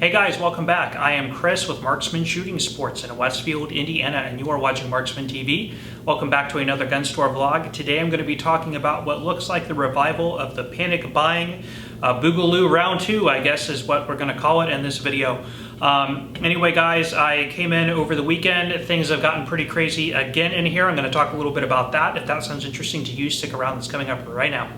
Hey guys, welcome back. I am Chris with Marksman Shooting Sports in Westfield, Indiana, and you are watching Marksman TV. Welcome back to another gun store vlog. Today I'm going to be talking about what looks like the revival of the panic buying. Boogaloo round 2, I guess is what we're going to call it in this video. Anyway guys, I came in over the weekend. Things have gotten pretty crazy again in here. I'm going to talk a little bit about that. If that sounds interesting to you, stick around. It's coming up right now.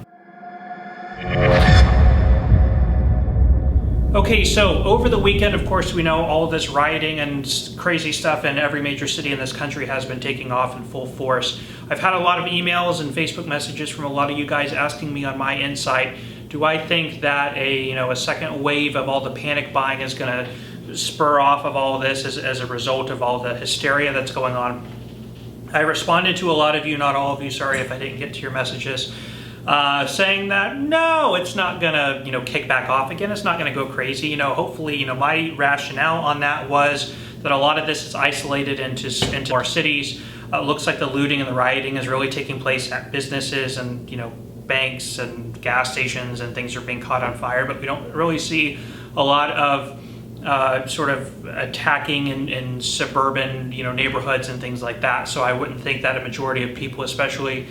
Okay, so over the weekend, of course, we know all of this rioting and crazy stuff in every major city in this country has been taking off in full force. I've had a lot of emails and Facebook messages from a lot of you guys asking me on my insight, do I think that a second wave of all the panic buying is going to spur off of all of this as a result of all the hysteria that's going on? I responded to a lot of you, not all of you, sorry if I didn't get to your messages. Saying that no, it's not gonna kick back off again. It's not gonna go crazy. Hopefully, my rationale on that was that a lot of this is isolated into our cities. Looks like the looting and the rioting is really taking place at businesses and banks and gas stations, and things are being caught on fire. But we don't really see a lot of sort of attacking in suburban neighborhoods and things like that. So I wouldn't think that a majority of people, especially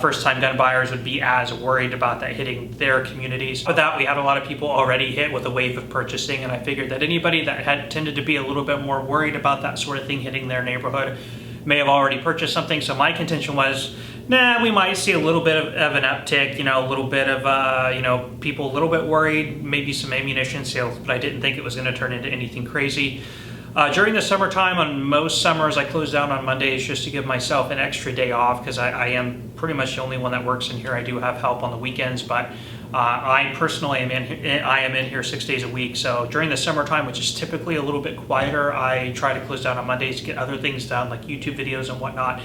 first-time gun buyers, would be as worried about that hitting their communities. With that, we had a lot of people already hit with a wave of purchasing, and I figured that anybody that had tended to be a little bit more worried about that sort of thing hitting their neighborhood may have already purchased something. So my contention was, we might see a little bit of an uptick, a little bit of, people a little bit worried, maybe some ammunition sales, but I didn't think it was going to turn into anything crazy. During the summertime, on most summers, I close down on Mondays just to give myself an extra day off, because I am pretty much the only one that works in here. I do have help on the weekends, but I personally am in here 6 days a week. So during the summertime, which is typically a little bit quieter, I try to close down on Mondays to get other things done, like YouTube videos and whatnot.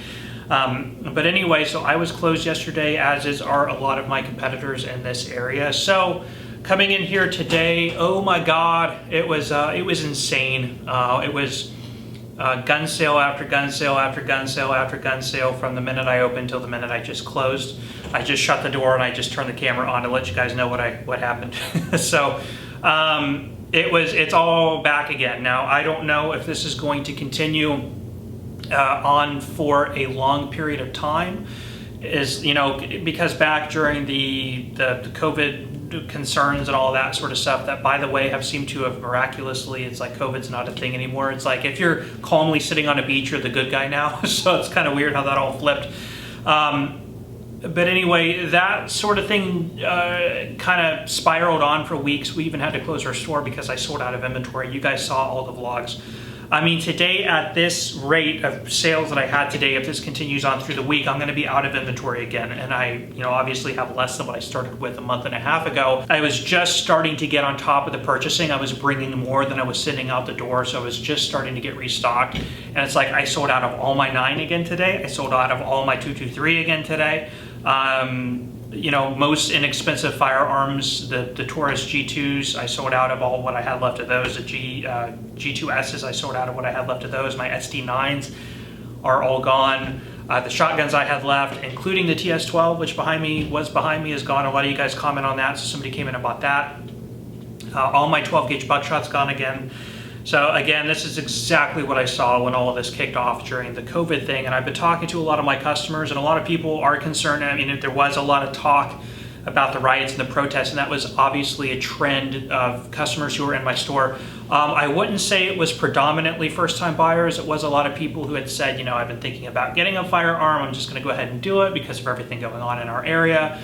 But anyway, so I was closed yesterday, as are a lot of my competitors in this area. So coming in here today, oh my God, it was insane. It was gun sale after gun sale after gun sale after gun sale from the minute I opened till the minute I just closed. I just shut the door and I just turned the camera on to let you guys know what happened. So it's all back again. Now I don't know if this is going to continue on for a long period of time. Because back during the COVID concerns and all that sort of stuff that, by the way, have seemed to have miraculously, it's like COVID's not a thing anymore. It's like if you're calmly sitting on a beach, you're the good guy now. So it's kind of weird how that all flipped. But anyway, that sort of thing kind of spiraled on for weeks. We even had to close our store because I sold out of inventory. You guys saw all the vlogs. I mean, today at this rate of sales that I had today, if this continues on through the week, I'm going to be out of inventory again. And I, obviously have less than what I started with a month and a half ago. I was just starting to get on top of the purchasing. I was bringing more than I was sending out the door. So I was just starting to get restocked. And it's like I sold out of all my 9 again today. I sold out of all my 223 again today. Most inexpensive firearms, the Taurus G2s, I sold out of all what I had left of those. The G2Ss, I sold out of what I had left of those. My SD9s are all gone. The shotguns I had left, including the TS12, which was behind me, is gone. A lot of you guys comment on that, so somebody came in and bought that. All my 12-gauge buckshots gone again. So again, this is exactly what I saw when all of this kicked off during the COVID thing. And I've been talking to a lot of my customers, and a lot of people are concerned. I mean, there was a lot of talk about the riots and the protests, and that was obviously a trend of customers who were in my store. I wouldn't say it was predominantly first-time buyers. It was a lot of people who had said, I've been thinking about getting a firearm. I'm just going to go ahead and do it because of everything going on in our area.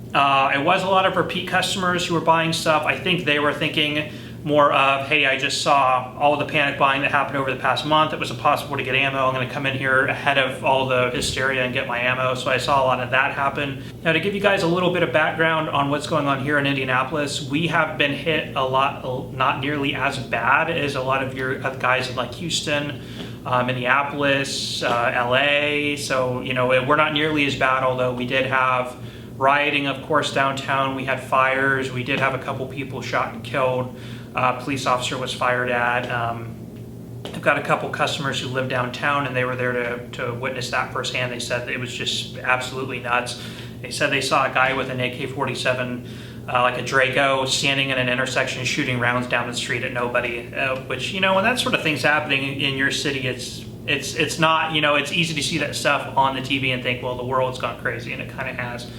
It was a lot of repeat customers who were buying stuff. I think they were thinking more of, hey, I just saw all of the panic buying that happened over the past month. It was impossible to get ammo. I'm going to come in here ahead of all the hysteria and get my ammo. So I saw a lot of that happen. Now, to give you guys a little bit of background on what's going on here in Indianapolis, we have been hit a lot, not nearly as bad as a lot of your guys in like Houston, Minneapolis, LA. So, we're not nearly as bad, although we did have rioting, of course, downtown. We had fires. We did have a couple people shot and killed. Police officer was fired at. I've got a couple customers who live downtown, and they were there to witness that firsthand. They said it was just absolutely nuts. They said they saw a guy with an AK-47 like a Draco standing in an intersection shooting rounds down the street at nobody, which, when that sort of thing's happening in your city, it's not, it's easy to see that stuff on the TV and think, well, the world's gone crazy, and it kind of has.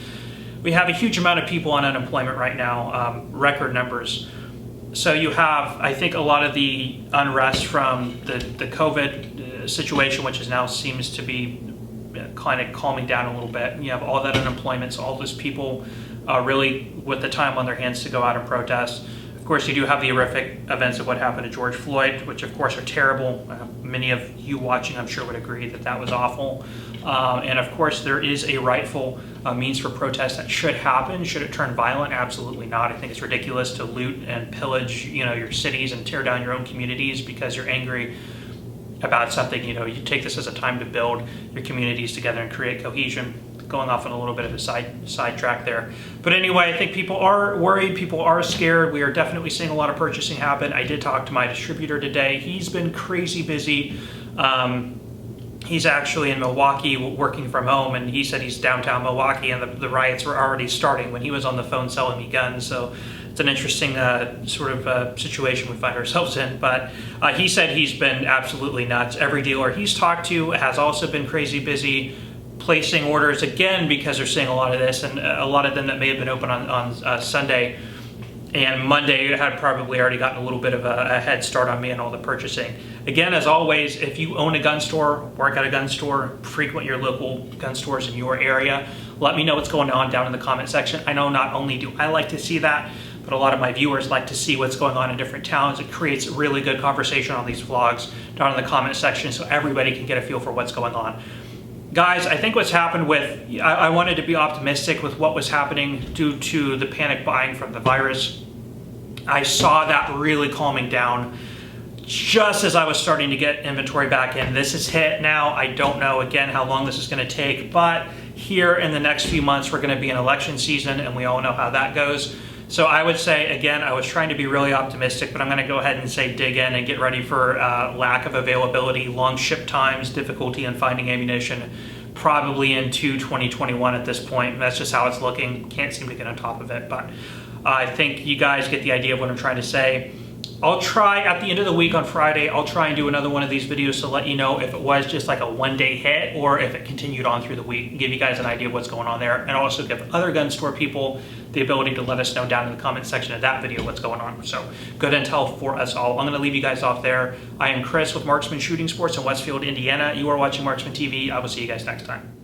We have a huge amount of people on unemployment right now, record numbers. So you have, I think, a lot of the unrest from the COVID situation, which is now seems to be kind of calming down a little bit. You have all that unemployment, so all those people really with the time on their hands to go out and protest. Of course, you do have the horrific events of what happened to George Floyd, which of course are terrible. Many of you watching, I'm sure, would agree that that was awful. And of course, there is a rightful means for protest that should happen. Should it turn violent? Absolutely not. I think it's ridiculous to loot and pillage, your cities and tear down your own communities because you're angry about something. You take this as a time to build your communities together and create cohesion. Going off on a little bit of a sidetrack there. But anyway, I think people are worried, people are scared. We are definitely seeing a lot of purchasing happen. I did talk to my distributor today. He's been crazy busy. He's actually in Milwaukee working from home, and he said he's downtown Milwaukee, and the riots were already starting when he was on the phone selling me guns. So it's an interesting sort of situation we find ourselves in. But he said he's been absolutely nuts. Every dealer he's talked to has also been crazy busy, placing orders again because they're seeing a lot of this, and a lot of them that may have been open on Sunday and Monday had probably already gotten a little bit of a head start on me and all the purchasing. Again, as always, if you own a gun store, work at a gun store, frequent your local gun stores in your area, let me know what's going on down in the comment section. I know not only do I like to see that, but a lot of my viewers like to see what's going on in different towns. It creates really good conversation on these vlogs down in the comment section so everybody can get a feel for what's going on. Guys, I think what's happened with, I wanted to be optimistic with what was happening due to the panic buying from the virus. I saw that really calming down just as I was starting to get inventory back in. This is hit now. I don't know, again, how long this is going to take, but here in the next few months, we're going to be in election season, and we all know how that goes. So I would say, again, I was trying to be really optimistic, but I'm going to go ahead and say dig in and get ready for lack of availability, long ship times, difficulty in finding ammunition, probably into 2021 at this point. That's just how it's looking. Can't seem to get on top of it, but I think you guys get the idea of what I'm trying to say. I'll try at the end of the week on Friday, I'll try and do another one of these videos to let you know if it was just like a one-day hit or if it continued on through the week, give you guys an idea of what's going on there, and also give other gun store people the ability to let us know down in the comment section of that video what's going on. So good intel for us all. I'm going to leave you guys off there. I am Chris with Marksman Shooting Sports in Westfield, Indiana. You are watching Marksman TV. I will see you guys next time.